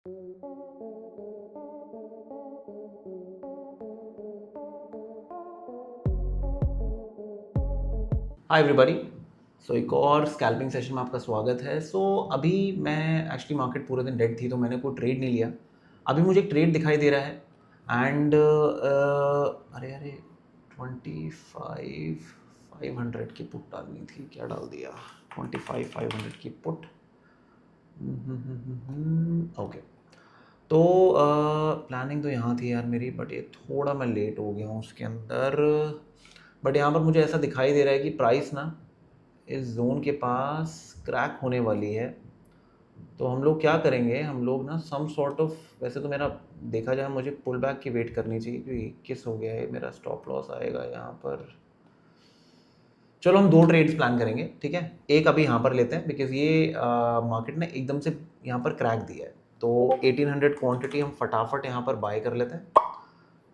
Hi everybody. सो एक और scalping session में आपका स्वागत है। अभी मैं एक्चुअली मार्केट पूरे दिन डेड थी तो मैंने कोई ट्रेड नहीं लिया। अभी मुझे एक ट्रेड दिखाई दे रहा है एंड अरे अरे 25,500 की पुट डालनी थी, क्या डाल दिया? 25,500 की पुट। ओके। तो प्लानिंग तो यहाँ थी यार मेरी, बट ये थोड़ा मैं लेट हो गया हूँ उसके अंदर। बट यहाँ पर मुझे ऐसा दिखाई दे रहा है कि प्राइस ना इस जोन के पास क्रैक होने वाली है। तो हम लोग क्या करेंगे, हम लोग ना सम सॉर्ट ऑफ, वैसे तो मेरा देखा जाए मुझे पुल बैक की वेट करनी चाहिए क्योंकि 21 हो गया है, मेरा स्टॉप लॉस आएगा यहाँ पर। चलो हम दो ट्रेड्स प्लान करेंगे, ठीक है। एक अभी यहाँ पर लेते हैं बिकॉज ये मार्केट ने एकदम से यहाँ पर क्रैक दिया है, तो 1800 क्वांटिटी हम फटाफट यहाँ पर बाय कर लेते हैं,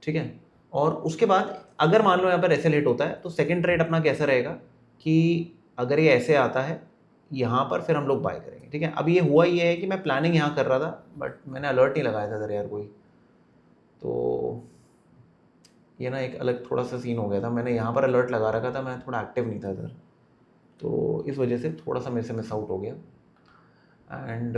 ठीक है। और उसके बाद अगर मान लो यहाँ पर ऐसे लेट होता है तो सेकंड ट्रेड अपना कैसा रहेगा कि अगर ये ऐसे आता है यहाँ पर, फिर हम लोग बाय करेंगे, ठीक है। अब ये हुआ ये है कि मैं प्लानिंग यहाँ कर रहा था बट मैंने अलर्ट नहीं लगाया था यार कोई, तो ये ना एक अलग थोड़ा सा सीन हो गया था। मैंने यहाँ पर अलर्ट लगा रखा था, मैं थोड़ा एक्टिव नहीं था इधर, तो इस वजह से थोड़ा सा मेरे से मिस आउट हो गया। एंड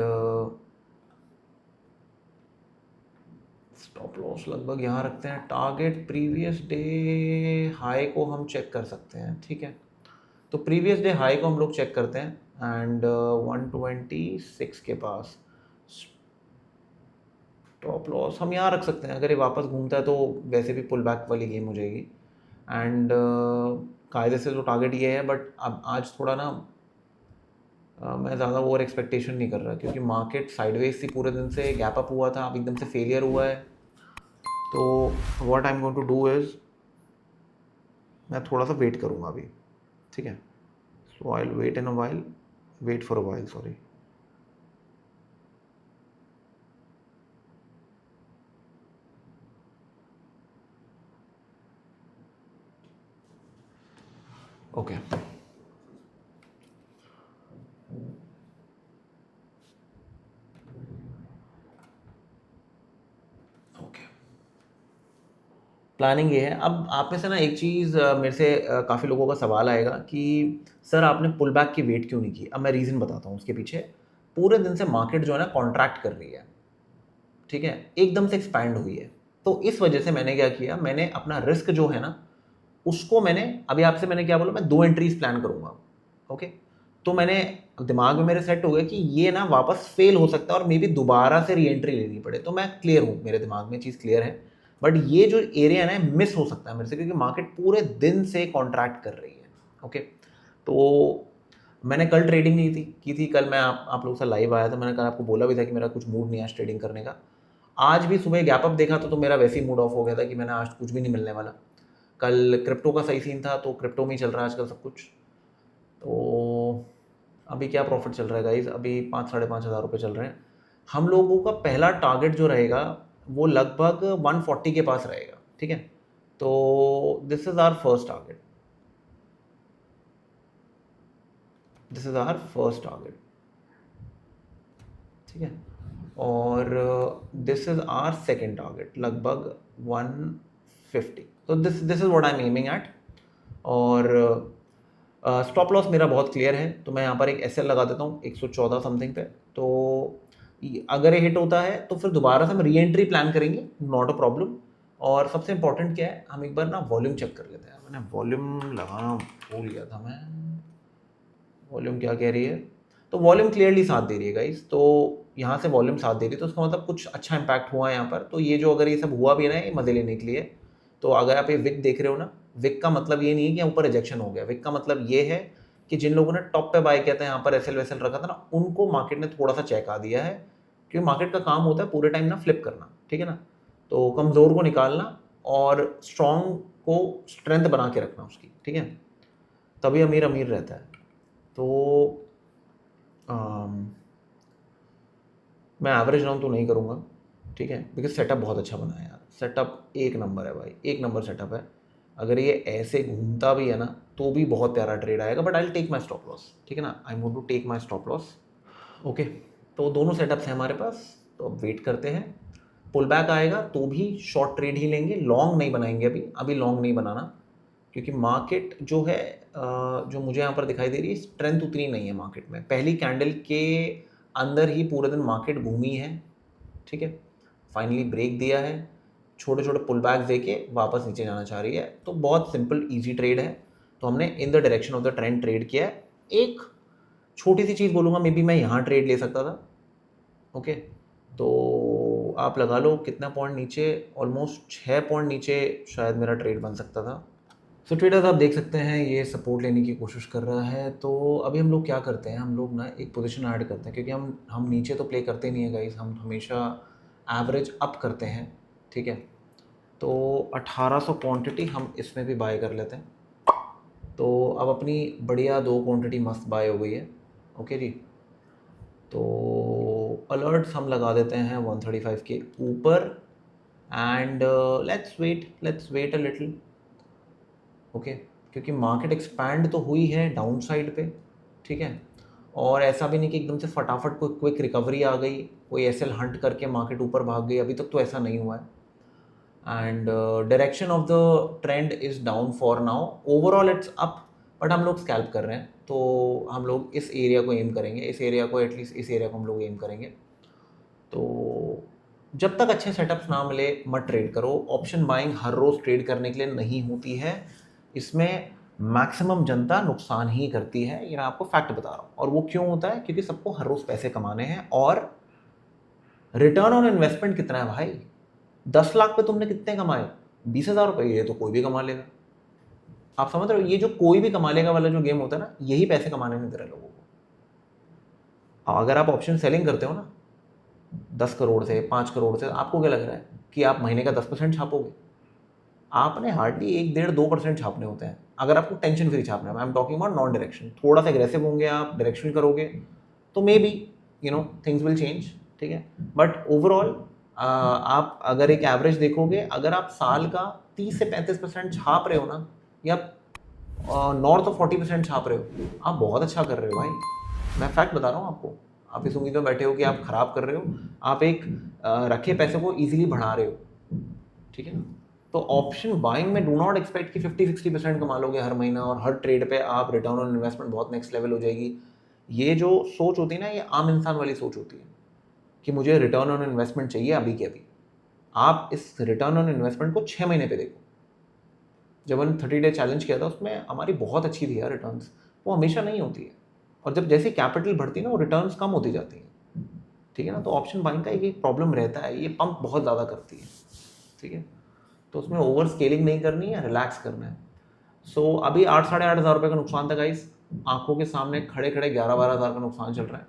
स्टॉप लॉस लगभग यहाँ रखते हैं। टारगेट प्रीवियस डे हाई को हम चेक कर सकते हैं, ठीक है। तो प्रीवियस डे हाई को हम लोग चेक करते हैं एंड 126 के पास स्टॉप लॉस हम यहाँ रख सकते हैं। अगर ये वापस घूमता है तो वैसे भी पुल बैक वाली गेम हो जाएगी। एंड कायदे से तो टारगेट ये है, बट अब आज थोड़ा ना मैं ज़्यादा ओवर एक्सपेक्टेशन नहीं कर रहा क्योंकि मार्केट साइडवेज थी पूरे दिन से, गैप अप हुआ था, अब एकदम से फेलियर हुआ है। तो what I am going to do is मैं थोड़ा सा वेट करूँगा अभी, ठीक है। So I will wait in a while, wait for a while, sorry. Okay okay, planning ये है। अब आप में से ना एक चीज़ मेरे से काफ़ी लोगों का सवाल आएगा कि सर आपने पुल बैक की वेट क्यों नहीं की। अब मैं रीज़न बताता हूँ उसके पीछे। पूरे दिन से मार्केट जो है ना कॉन्ट्रैक्ट कर रही है, ठीक है, एकदम से एक्सपैंड हुई है। तो इस वजह से मैंने क्या किया, मैंने अपना रिस्क जो है ना उसको मैंने अभी आपसे मैंने क्या बोला, मैं दो एंट्रीज प्लान करूंगा, ओके। तो मैंने दिमाग में मेरे सेट हो गया कि ये ना वापस फेल हो सकता है और मे बी दोबारा से री एंट्री लेनी पड़े, तो मैं क्लियर हूँ, मेरे दिमाग में चीज़ क्लियर है। बट ये जो एरिया है ना मिस हो सकता है मेरे से क्योंकि मार्केट पूरे दिन से कॉन्ट्रैक्ट कर रही है, ओके। तो मैंने कल ट्रेडिंग नहीं की थी कल मैं आप लोगों से लाइव आया था, मैंने कल आपको बोला भी था कि मेरा कुछ मूड नहीं है आज ट्रेडिंग करने का। आज भी सुबह गैप अप देखा तो मेरा वैसे ही मूड ऑफ हो गया था कि मैंने आज कुछ भी नहीं मिलने वाला। कल क्रिप्टो का सही सीन था तो क्रिप्टो में ही चल रहा है आजकल सब कुछ। तो अभी क्या प्रॉफिट चल रहा है गाइज, अभी 5,000-5,500 चल रहे हैं। हम लोगों का पहला टारगेट जो रहेगा वो लगभग 140 के पास रहेगा, ठीक है। तो this is our first target, this is our first target, ठीक है। और this is our second target लगभग 150। तो this this is what I am aiming at. और स्टॉप लॉस मेरा बहुत क्लियर है, तो मैं यहाँ पर एक एसएल लगा देता हूँ 114 समथिंग पे। तो अगर ये हिट होता है तो फिर दोबारा से हम री एंट्री प्लान करेंगे, नॉट अ प्रॉब्लम। और सबसे इंपॉर्टेंट क्या है, हम एक बार ना वॉल्यूम चेक कर लेते हैं। मैंने वॉल्यूम लगाना भूल गया था मैं, वॉल्यूम क्या कह रही है। तो वॉल्यूम क्लियरली साथ दे रही है गाइस, तो यहाँ से वॉल्यूम साथ दे रही है तो उसका मतलब कुछ अच्छा इंपैक्ट हुआ है यहाँ पर। तो ये जो अगर ये सब हुआ भी है ना, ये मजे लेने के लिए। तो अगर आप ये विक देख रहे हो ना, विक का मतलब ये नहीं है कि ऊपर रिजेक्शन हो गया। विक का मतलब ये है कि जिन लोगों ने टॉप पे बाय किया था, यहाँ पर एसएल वैसल रखा था ना, उनको मार्केट ने थोड़ा सा चेका दिया है। क्योंकि मार्केट का काम होता है पूरे टाइम ना फ्लिप करना, ठीक है ना। तो कमज़ोर को निकालना और स्ट्रॉन्ग को स्ट्रेंथ बना के रखना उसकी, ठीक है, तभी अमीर अमीर रहता है। तो मैं एवरेज राउंड तो नहीं करूँगा, ठीक है, बिकॉज सेटअप बहुत अच्छा बना है यार। सेटअप एक नंबर है भाई, एक नंबर सेटअप है। अगर ये ऐसे घूमता भी है ना तो भी बहुत प्यारा ट्रेड आएगा, but I will take my stop loss, ठीक है ना। I want to take my stop loss, okay. तो दोनों सेटअप्स हैं हमारे पास। तो अब वेट करते हैं, पुल बैक आएगा तो भी शॉर्ट ट्रेड ही लेंगे, लॉन्ग नहीं बनाएंगे अभी लॉन्ग नहीं बनाना, क्योंकि मार्केट जो है जो मुझे यहाँ पर दिखाई दे रही है स्ट्रेंथ उतनी नहीं है मार्केट में। पहली कैंडल के अंदर ही पूरे दिन मार्केट घूमी है, ठीक है, फाइनली ब्रेक दिया है, छोटे छोटे पुल बैक दे के वापस नीचे जाना चाह रही है। तो बहुत सिंपल ईजी ट्रेड है, तो हमने in the direction of the trend trade किया है। एक छोटी सी चीज़ बोलूँगा, मे बी मैं यहाँ ट्रेड ले सकता था, ओके, तो आप लगा लो कितना पॉइंट नीचे, ऑलमोस्ट 6 पॉइंट नीचे शायद मेरा ट्रेड बन सकता था। सो ट्रेडर्स आप देख सकते हैं ये सपोर्ट लेने की कोशिश कर रहा है। तो अभी हम लोग क्या करते हैं, हम लोग ना एक पोजीशन ऐड करते हैं, क्योंकि हम नीचे तो प्ले करते नहीं है गाइस, हम हमेशा एवरेज अप करते हैं, ठीक है। तो 1800 क्वांटिटी हम इसमें भी बाय कर लेते हैं। तो अब अपनी बढ़िया 2 क्वांटिटी मस्त बाय हो गई है, ओके जी। तो अलर्ट्स हम लगा देते हैं 135 के ऊपर and let's wait a little, okay, क्योंकि मार्केट एक्सपैंड तो हुई है डाउन साइड पे, ठीक है, और ऐसा भी नहीं कि एकदम से फटाफट कोई क्विक रिकवरी आ गई, कोई एसएल हंट करके मार्केट ऊपर भाग गई, अभी तक तो ऐसा नहीं हुआ है। And direction of the trend is down for now, overall it's up, but हम लोग स्कैल्प कर रहे हैं, तो हम लोग इस एरिया को एम करेंगे, इस एरिया को एटलीस्ट इस एरिया को हम लोग एम करेंगे। तो जब तक अच्छे सेटअप्स ना मिले मत ट्रेड करो। ऑप्शन बाइंग हर रोज़ ट्रेड करने के लिए नहीं होती है, इसमें मैक्सिमम जनता नुकसान ही करती है, ये मैं आपको फैक्ट बता रहा हूँ। और वो क्यों होता है, क्योंकि सबको हर रोज़ पैसे कमाने हैं, और रिटर्न ऑन इन्वेस्टमेंट कितना है भाई, 10 लाख पे तुमने कितने कमाए, 20,000 रुपये, ये तो कोई भी कमा लेगा। आप समझ रहे हो, ये जो कोई भी कमा लेगा वाला जो गेम होता है ना, यही पैसे कमाने नहीं दे रहे लोगों को। अगर आप ऑप्शन सेलिंग करते हो ना 10 करोड़ से, 5 करोड़ से, आपको क्या लग रहा है कि आप महीने का 10% छापोगे? आपने हार्डली 1-1.5-2% छापने होते हैं, अगर आपको टेंशन फ्री छापना है। I am talking about non direction. थोड़ा सा एग्रेसिव होंगे आप, डायरेक्शन करोगे तो may be things will change, ठीक है। बट ओवरऑल आप अगर एक एवरेज देखोगे, अगर आप साल का 30 से 35% छाप रहे हो ना, या नॉर्थ ऑफ 40% छाप रहे हो, आप बहुत अच्छा कर रहे हो भाई। मैं फैक्ट बता रहा हूँ आपको, आप इस उम्मीद में बैठे हो कि आप खराब कर रहे हो, आप एक रखे पैसे को इजीली बढ़ा रहे हो, ठीक है ना। तो ऑप्शन बाइंग में डू नॉट एक्सपेक्ट कि 50-60% कमा लोगे हर महीना, और हर ट्रेड पे आप रिटर्न ऑन इन्वेस्टमेंट बहुत नेक्स्ट लेवल हो जाएगी। ये जो सोच होती है ना, ये आम इंसान वाली सोच होती है कि मुझे रिटर्न ऑन इन्वेस्टमेंट चाहिए अभी के अभी। आप इस रिटर्न ऑन इन्वेस्टमेंट को 6 महीने पे देखो। जब हमने 30 डे चैलेंज किया था, उसमें हमारी बहुत अच्छी थी यार रिटर्न्स, वो हमेशा नहीं होती है, और जब जैसे कैपिटल बढ़ती है ना, वो रिटर्न्स कम होती जाती हैं, ठीक है ना। तो ऑप्शन बाइंग का एक प्रॉब्लम रहता है, ये पंप बहुत ज़्यादा करती है, ठीक है। तो उसमें ओवर स्केलिंग नहीं करनी है, रिलैक्स करना है। सो अभी 8-8,500 रुपये का नुकसान था गाइस, आंखों के सामने खड़े खड़े 11-12 हज़ार का नुकसान चल रहा है।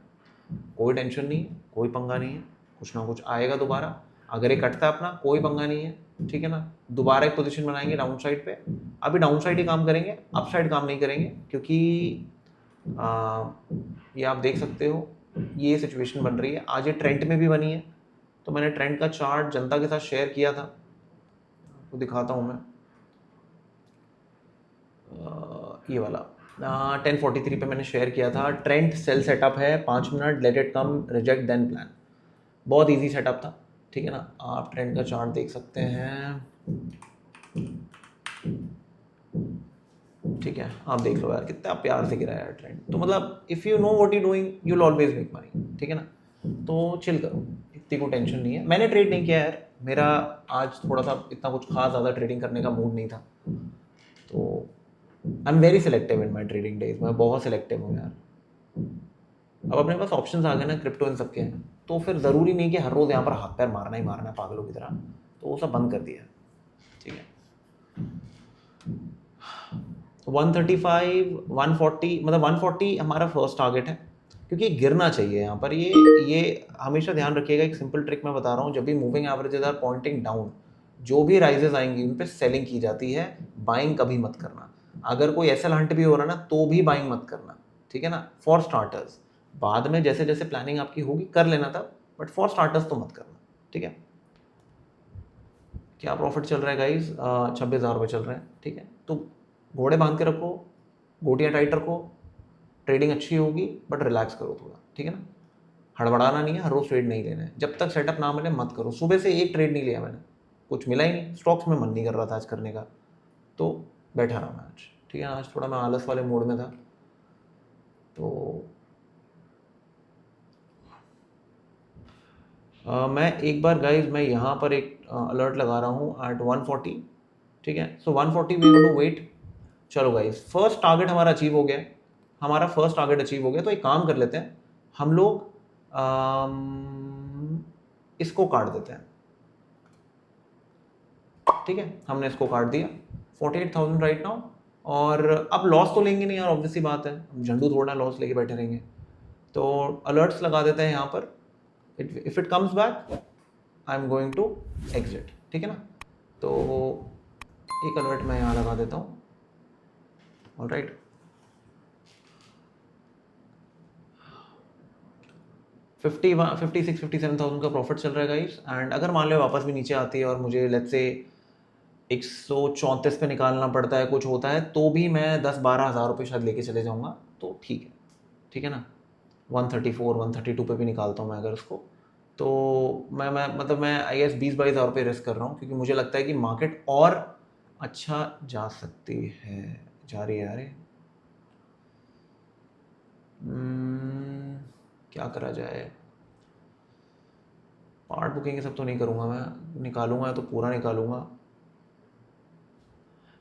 कोई टेंशन नहीं है, कोई पंगा नहीं है, कुछ ना कुछ आएगा दोबारा। अगर ये कटता है अपना, कोई पंगा नहीं है, ठीक है ना। दोबारा एक पोजीशन बनाएंगे डाउन साइड पे, अभी डाउन साइड ही काम करेंगे, अप साइड काम नहीं करेंगे, क्योंकि ये आप देख सकते हो ये सिचुएशन बन रही है। आज ये ट्रेंड में भी बनी है, तो मैंने ट्रेंड का चार्ट जनता के साथ शेयर किया था, तो दिखाता हूँ मैं, ये वाला 1043 पे मैंने शेयर किया था। ट्रेंड सेल सेटअप है, 5 minute, let it come, reject then plan, बहुत इजी सेटअप था, ठीक है ना। आप ट्रेंड का चार्ट देख सकते हैं, ठीक है, आप देख लो यार कितना प्यार से गिरा है यार ट्रेंड। तो मतलब if you know what you doing you will always make money, ठीक है ना। तो चिल करो, इतनी कोई टेंशन नहीं है। मैंने ट्रेड नहीं किया यार, मेरा आज थोड़ा सा इतना कुछ खास ज़्यादा ट्रेडिंग करने का मूड नहीं था, तो I am very selective in my trading days, मैं बहुत सिलेक्टिव हूँ यार। अब अपने पास ऑप्शंस आ गए ना क्रिप्टो इन सबके, तो फिर ज़रूरी नहीं कि हर रोज़ यहाँ पर हाथ पैर मारना ही मारना है पागलों की तरह, तो वो सब बंद कर दिया, ठीक है। 135, 140, मतलब 140 हमारा फर्स्ट टारगेट है, क्योंकि गिरना चाहिए यहाँ पर। ये हमेशा ध्यान रखिएगा, एक सिंपल ट्रिक मैं बता रहा हूँ, जब भी moving averages are pointing down, जो भी राइजेस आएंगी उन पे सेलिंग की जाती है, बाइंग कभी मत करना। अगर कोई एसएल हंट भी हो रहा है ना, तो भी बाइंग मत करना, ठीक है ना, फॉर स्टार्टर्स। बाद में जैसे जैसे प्लानिंग आपकी होगी कर लेना तब, बट फॉर स्टार्टर्स तो मत करना, ठीक है। क्या प्रॉफिट चल रहा है गाइज, 26,000 रुपये चल रहे हैं, ठीक है। तो घोड़े बांध के रखो, गोटियाँ टाइट रखो, ट्रेडिंग अच्छी होगी, बट रिलैक्स करो थोड़ा, ठीक है ना। हड़बड़ाना नहीं है, हर रोज ट्रेड नहीं लेना है, जब तक सेटअप ना मिले मत करो। सुबह से एक ट्रेड नहीं लिया मैंने, कुछ मिला ही नहीं, स्टॉक्स में मन नहीं कर रहा था आज करने का, तो बैठा रहा मैं आज, ठीक है। आज थोड़ा मैं आलस वाले मूड में था, तो मैं एक बार गाइज मैं यहाँ पर एक अलर्ट लगा रहा हूँ एट 140, ठीक है। सो 140 वी गोइंग टू वेट। चलो गाइज, फर्स्ट टारगेट हमारा अचीव हो गया, हमारा फर्स्ट टारगेट अचीव हो गया। तो एक काम कर लेते हैं हम लोग, इसको काट देते हैं, ठीक है। हमने इसको काट दिया 48,000 राइट नाउ। और अब लॉस तो लेंगे नहीं यार, ऑब्वियसली बात है, हम झंडू थोड़ा लॉस लेके बैठे रहेंगे। तो अलर्ट्स लगा देते हैं यहाँ पर, if it comes back I am going to exit, ठीक है ना। तो एक अलर्ट मैं यहाँ लगा देता हूँ, ऑलराइट। फिफ्टी 57,000 का प्रॉफिट चल रहा है गाइस। एंड अगर मान लो वापस भी नीचे आती है और मुझे लेट्स से 134 पे निकालना पड़ता है, कुछ होता है, तो भी मैं 10-12 हज़ार रुपये शायद लेके चले जाऊँगा, तो ठीक है, ठीक है ना। 134 132 पे भी निकालता हूँ मैं अगर उसको, तो मैं मतलब मैं आई गेस 20-22 हज़ार रुपये रिस्क कर रहा हूँ, क्योंकि मुझे लगता है कि मार्केट और अच्छा जा सकती है, जा रही है यार। क्या करा जाए, पार्ट बुकिंग ये सब तो नहीं करूँगा मैं, निकालूंगा तो पूरा निकालूंगा।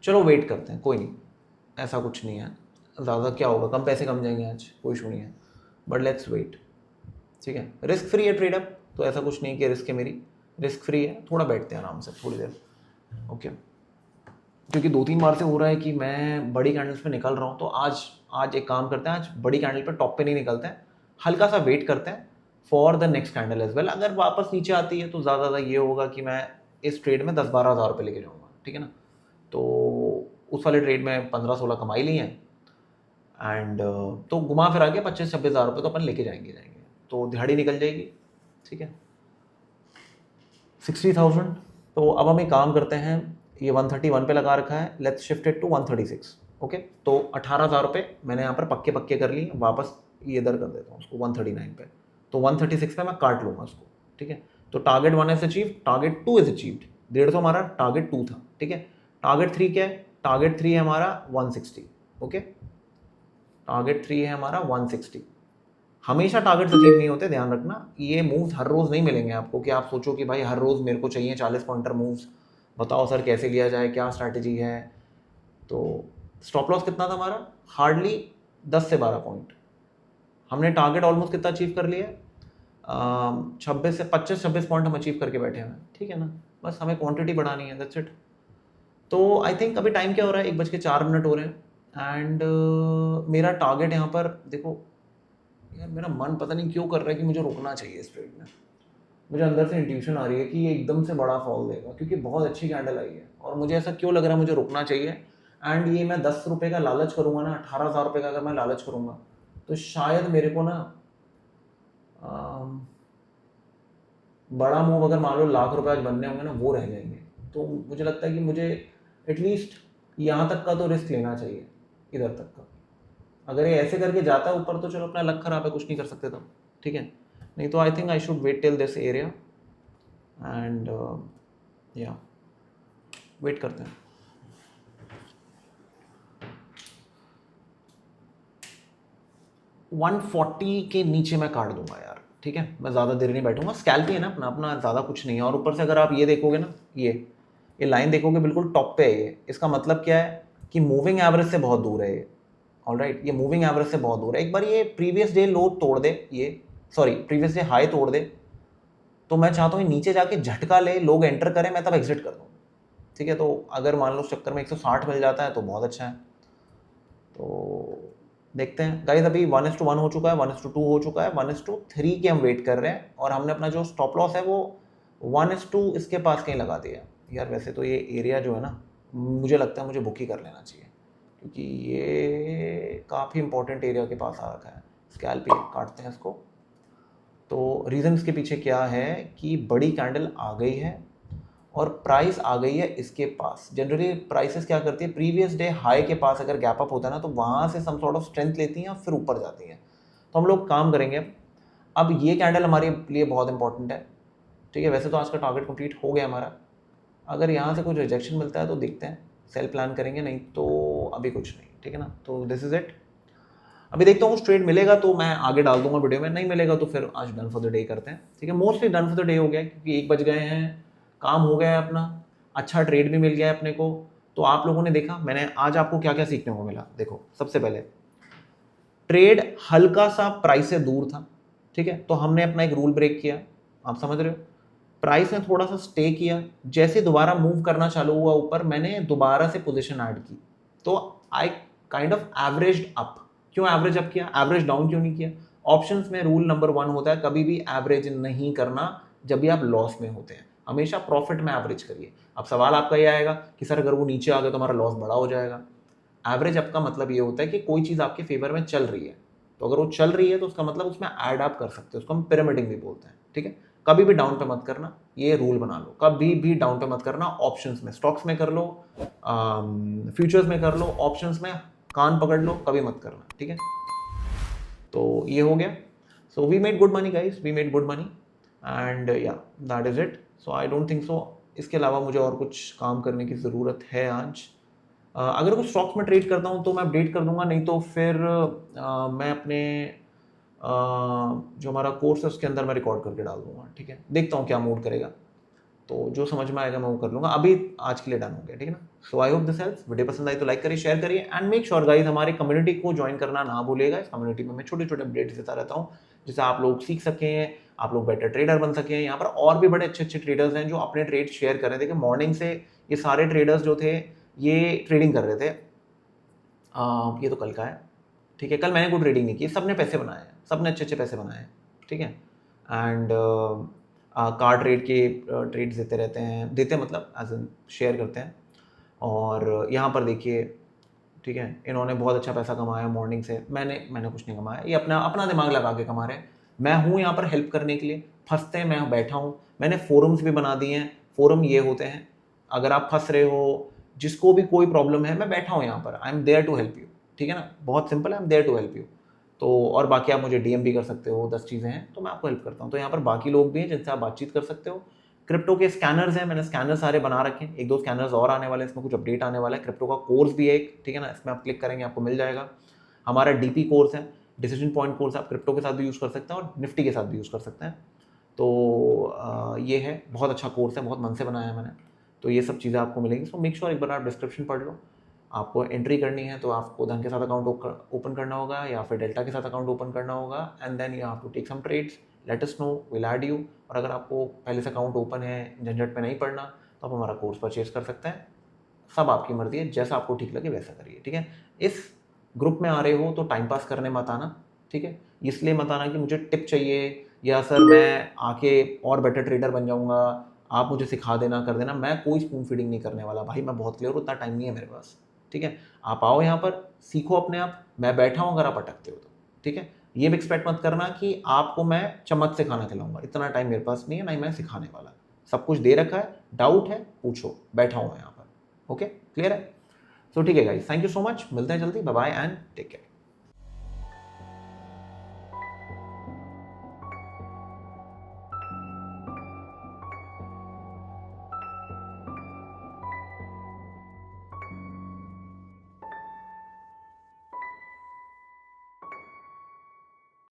चलो वेट करते हैं, कोई नहीं, ऐसा कुछ नहीं है, ज़्यादा क्या होगा, कम पैसे कम जाएंगे आज, कोई इशू नहीं है, बट लेट्स वेट, ठीक है। रिस्क फ्री है ट्रेड अप, तो ऐसा कुछ नहीं कि रिस्क है मेरी, रिस्क फ्री है। थोड़ा बैठते हैं आराम से थोड़ी देर, ओके। क्योंकि 2-3 बार से हो रहा है कि मैं बड़ी कैंडल्स पे निकल रहा हूँ, तो आज एक काम करते हैं, आज बड़ी कैंडल पे टॉप पे नहीं निकलते हैं, हल्का सा वेट करते हैं for the next candle as well. अगर वापस नीचे आती है तो ज़्यादा ये होगा कि मैं इस ट्रेड में 10-12 हज़ार रुपये लेके जाऊँगा, ठीक है ना। तो उस वाले ट्रेड में 15-16 कमाई ली हैं, एंड तो घुमा फिरा के 25-26 हज़ार रुपये तो अपन लेके जाएंगे, तो दिहाड़ी निकल जाएगी, ठीक है। 60,000। तो अब हम एक काम करते हैं, ये 131 पे लगा रखा है, let's shift it to 136, okay. तो 18,000 रुपये मैंने यहाँ पर पक्के कर लिए, वापस ये इधर कर देता हूँ उसको 139 पे, तो 136 पे मैं काट लूँगा उसको, ठीक है। तो target 1 is achieve, target 2 is achieved, 150 हमारा टारगेट 2 था, ठीक है। टारगेट 3 क्या है, टारगेट 3 है हमारा 160, ओके। टारगेट 3 है हमारा 160। हमेशा टारगेट्स अचीव नहीं होते, ध्यान रखना, ये मूव्स हर रोज़ नहीं मिलेंगे आपको कि आप सोचो कि भाई हर रोज़ मेरे को चाहिए 40 पॉइंटर मूव्स, बताओ सर कैसे लिया जाए, क्या स्ट्रैटेजी है। तो स्टॉप लॉस कितना था हमारा, हार्डली 10 से 12 पॉइंट। हमने टारगेट ऑलमोस्ट कितना अचीव कर लिया, 26 से 25-26 पॉइंट हम अचीव करके बैठे हैं, ठीक है ना। बस हमें क्वांटिटी बढ़ानी है, दैट्स इट। तो आई थिंक अभी टाइम क्या हो रहा है, 1:04 हो रहे हैं, एंड मेरा टारगेट यहाँ पर देखो यार, मेरा मन पता नहीं क्यों कर रहा है कि मुझे रुकना चाहिए इस ट्रेड में। मुझे अंदर से इंट्यूशन आ रही है कि ये एकदम से बड़ा फॉल देगा, क्योंकि बहुत अच्छी कैंडल आई है, और मुझे ऐसा क्यों लग रहा है मुझे रुकना चाहिए। एंड ये मैं 10 रुपये का लालच करूँगा ना, 18,000 रुपये का अगर मैं लालच करूँगा, तो शायद मेरे को ना बड़ा मूव अगर मान लो लाख रुपए आज बनने होंगे ना, वो रह जाएंगे। तो मुझे लगता है कि मुझे एटलीस्ट यहाँ तक का तो रिस्क लेना चाहिए, इधर तक का। अगर ये ऐसे करके जाता है ऊपर तो चलो अपना लक खराब है, कुछ नहीं कर सकते तब, ठीक है। नहीं तो I think I should wait till this area, and या वेट करते हैं। $140 के नीचे मैं काट दूंगा यार, ठीक है। मैं ज़्यादा देर नहीं बैठूंगा, स्कैल्प ही है ना अपना अपना, ज़्यादा कुछ नहीं है। और ऊपर से अगर आप ये देखोगे ना, ये लाइन देखोगे बिल्कुल टॉप पे है ये, इसका मतलब क्या है कि मूविंग एवरेज से बहुत दूर है ये, ऑलराइट। ये मूविंग एवरेज से बहुत दूर है। एक बार ये प्रीवियस डे लो तोड़ दे, ये सॉरी प्रीवियस डे हाई तोड़ दे, तो मैं चाहता हूँ नीचे जाके झटका ले, लोग एंटर करें, मैं तब एग्जिट कर दूँ, ठीक है। तो अगर मान लो उस चक्कर में 160 मिल जाता है तो बहुत अच्छा है। तो देखते हैं गाइस, अभी 1:1 हो चुका है, 1:2 हो चुका है, 1:3 के हम वेट कर रहे हैं, और हमने अपना जो स्टॉप लॉस है वो 1:2 इसके पास कहीं लगा दिया यार। वैसे तो ये एरिया जो है ना, मुझे लगता है मुझे बुक ही कर लेना चाहिए, क्योंकि ये काफ़ी इंपॉर्टेंट एरिया के पास आ रखा है। स्कैल्प पे काटते हैं इसको। तो रीज़न इसके पीछे क्या है कि बड़ी कैंडल आ गई है और प्राइस आ गई है इसके पास। जनरली प्राइसेस क्या करती है, प्रीवियस डे हाई के पास अगर गैप अप होता है ना, तो वहाँ से सम सॉर्ट ऑफ स्ट्रेंथ लेती हैं और फिर ऊपर जाती हैं। तो हम लोग काम करेंगे, अब ये कैंडल हमारे लिए बहुत इंपॉर्टेंट है, ठीक है। वैसे तो आज का टारगेट कंप्लीट हो गया हमारा, अगर यहाँ से कुछ रिजेक्शन मिलता है तो देखते हैं, सेल प्लान करेंगे, नहीं तो अभी कुछ नहीं, ठीक है ना। तो दिस इज इट। अभी देखता हूँ ट्रेड मिलेगा तो मैं आगे डाल दूंगा वीडियो में, नहीं मिलेगा तो फिर आज डन फॉर द डे करते हैं, ठीक है। Mostly done for the day हो गया क्योंकि 1 बज गए हैं, काम हो गया है अपना, अच्छा ट्रेड भी मिल गया है अपने को। तो आप लोगों ने देखा मैंने आज आपको क्या क्या सीखने को मिला। देखो सबसे पहले ट्रेड हल्का सा प्राइस से दूर था, ठीक है, तो हमने अपना एक रूल ब्रेक किया, आप समझ रहे हो। प्राइस ने थोड़ा सा स्टे किया, जैसे दोबारा मूव करना चालू हुआ ऊपर, मैंने दोबारा से पोजीशन ऐड की, तो I kind of averaged up. क्यों एवरेज अप किया, एवरेज डाउन क्यों नहीं किया। ऑप्शंस में रूल नंबर 1 होता है कभी भी एवरेज नहीं करना जब भी आप लॉस में होते हैं, हमेशा प्रॉफिट में एवरेज करिए। अब सवाल आपका ये आएगा कि सर अगर वो नीचे आ गया तो हमारा लॉस बड़ा हो जाएगा। एवरेज अप का मतलब ये होता है कि कोई चीज़ आपके फेवर में चल रही है, तो अगर वो चल रही है तो उसका मतलब उसमें ऐड अप कर सकते हैं, उसको हम पिरामिडिंग भी बोलते हैं, ठीक है। कभी भी डाउन पे मत करना, ये रूल बना लो, कभी भी डाउन पे मत करना। ऑप्शंस में, स्टॉक्स में कर लो, फ्यूचर्स में कर लो, ऑप्शंस में कान पकड़ लो, कभी मत करना, ठीक है। तो ये हो गया। So we made good money guys, we made good money and yeah that is it. So I don't think so इसके अलावा मुझे और कुछ काम करने की ज़रूरत है आज। अगर कुछ स्टॉक्स में ट्रेड करता हूँ तो मैं अपडेट कर दूंगा, नहीं तो फिर मैं अपने जो हमारा कोर्स है उसके अंदर मैं रिकॉर्ड करके डाल दूंगा, ठीक है। देखता हूँ क्या मूड करेगा, तो जो समझ में आएगा मैं वो कर लूँगा। अभी आज के लिए डन हो गया, ठीक है ना। So I hope this helps. Video पसंद आई तो लाइक करिए, शेयर करिए एंड मेक श्योर गाइस हमारी कम्युनिटी को ज्वाइन करना ना भूलिएगा। इस कम्युनिटी में मैं छोटे छोटे अपडेट्स देता रहता हूँ जिससे आप लोग सीख सकें, आप लोग बेटर ट्रेडर बन सकें। यहाँ पर और भी बड़े अच्छे अच्छे ट्रेडर्स हैं जो अपने ट्रेड शेयर कर रहे थे। देखिए मॉर्निंग से ये सारे ट्रेडर्स जो थे ये ट्रेडिंग कर रहे थे। ये तो कल का है, ठीक है। कल मैंने कोई ट्रेडिंग नहीं की, सबने पैसे बनाए हैं, सबने अच्छे अच्छे पैसे बनाए हैं, ठीक है। एंड कार ट्रेड के ट्रेड्स देते रहते हैं, देते मतलब एज इन शेयर करते हैं। और यहाँ पर देखिए, ठीक है, इन्होंने बहुत अच्छा पैसा कमाया मॉर्निंग से, मैंने कुछ नहीं कमाया, ये अपना अपना दिमाग लगा के कमा रहे हैं। मैं हूँ यहाँ पर हेल्प करने के लिए, फंसते हैं मैं बैठा हूँ। मैंने फोरम्स भी बना दिए हैं, फोरम ये होते हैं अगर आप फंस रहे हो, जिसको भी कोई प्रॉब्लम है, मैं बैठा हूँ यहाँ पर, I am there to help you, ठीक है ना। बहुत सिंपल है, I am there to help you. तो और बाकी आप मुझे डीएम भी कर सकते हो, 10 चीज़ें हैं तो मैं आपको हेल्प करता हूँ। तो यहाँ पर बाकी लोग भी हैं जिनसे आप बातचीत कर सकते हो। क्रिप्टो के स्कैनर्स हैं, मैंने स्कैनर सारे बना रखे हैं, 1-2 स्कैनर्स और आने वाले हैं, इसमें कुछ अपडेट आने वाला है। क्रिप्टो का कोर्स भी है एक, ठीक है ना, इसमें आप क्लिक करेंगे आपको मिल जाएगा। हमारा डीपी कोर्स है, डिसीजन पॉइंट कोर्स, आप क्रिप्टो के साथ भी यूज़ कर सकते हैं और निफ्टी के साथ भी यूज़ कर सकते हैं। तो ये है, बहुत अच्छा कोर्स है, बहुत मन से बनाया है मैंने। तो ये सब चीज़ें आपको मिलेंगी। सो मेक श्योर एक बार आप डिस्क्रिप्शन पढ़ लो। आपको एंट्री करनी है तो आपको धन के साथ अकाउंट ओपन करना होगा या फिर डेल्टा के साथ अकाउंट ओपन करना होगा and then you have to take some trades, let us know, will add you. और अगर आपको पहले से अकाउंट ओपन है, झंझट पे नहीं पड़ना, तो आप हमारा कोर्स परचेज कर सकते हैं। सब आपकी मर्जी है, जैसा आपको ठीक लगे वैसा करिए, ठीक है। इस ग्रुप में आ रहे हो तो टाइम पास करने मत आना, ठीक है। इसलिए मत आना कि मुझे टिप चाहिए या सर मैं आके और बेटर ट्रेडर बन जाऊँगा, आप मुझे सिखा देना कर देना। मैं कोई स्पून फीडिंग नहीं करने वाला भाई, मैं बहुत क्लियर हूँ, उतना टाइम नहीं है मेरे पास, ठीक है। आप आओ यहाँ पर, सीखो अपने आप, मैं बैठा हूँ अगर आप अटकते हो तो, ठीक है। ये भी एक्सपेक्ट मत करना कि आपको मैं चम्मच से खाना खिलाऊंगा, इतना टाइम मेरे पास नहीं है, ना ही मैं सिखाने वाला। सब कुछ दे रखा है, डाउट है पूछो, बैठा हूँ मैं यहाँ पर, ओके, क्लियर है। सो ठीक है guys, thank you so much, मिलते हैं जल्दी, bye bye and take care.